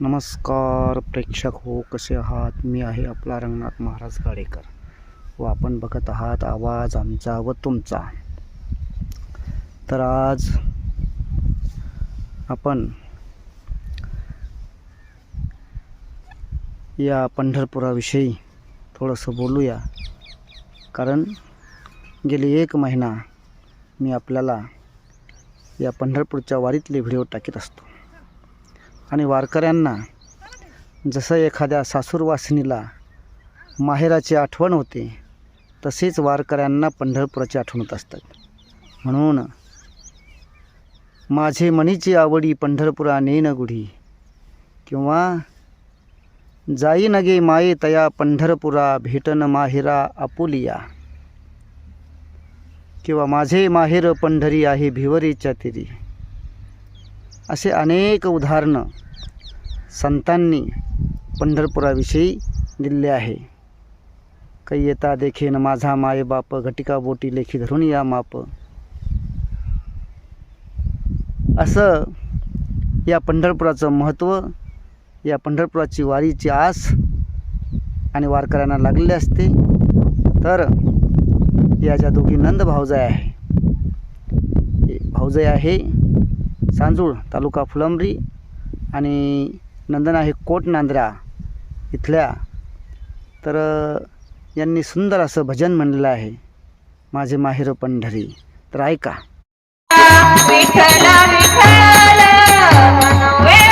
नमस्कार प्रेक्षक हो, कसे आहात? मी आहे आपला रंगनाथ महाराज गाडेकर व आपण बघत आहात आवाज आमचा व तुमचा. तर आज आपण या पंढरपुराविषयी थोडंसं बोलूया. कारण गेली 1 महिना मी आपल्याला या पंढरपूरच्या वारीतले व्हिडिओ टाकीत असतो आणि वारकऱ्यांना जसं एखाद्या सासूरवासिनीला माहेराची आठवण होते तसेच वारकऱ्यांना पंढरपुराची आठवण होत असतात. म्हणून माझे मनीची आवडी पंढरपुरा नेन गुढी किंवा जाई नगे माये तया पंढरपुरा भेटन माहेरा आपुलिया किंवा माझे माहेर पंढरी आहे भिवरीच्या तिरी, असे अनेक उदाहरणं संतांनी पंढरपुराविषयी दिले आहे. काही येता देखेन माझा माय बाप घटिका बोटी लेखी धरून या माप, असं या पंढरपुराचं महत्त्व, या पंढरपुराची वारीची आस आणि वारकऱ्यांना लागलेले असते. तर या ज्या दोघी नंद भावजाई आहे, भावजाई आहे सांजूळ तालुका फुलंब्री आणि नंदन आहे कोट नांद्रा इथल्या. तर यांनी सुंदर असं भजन म्हणलेलं आहे, माझे माहेर पंढरी. तर ऐका. विठ्ठला विठ्ठल मनवे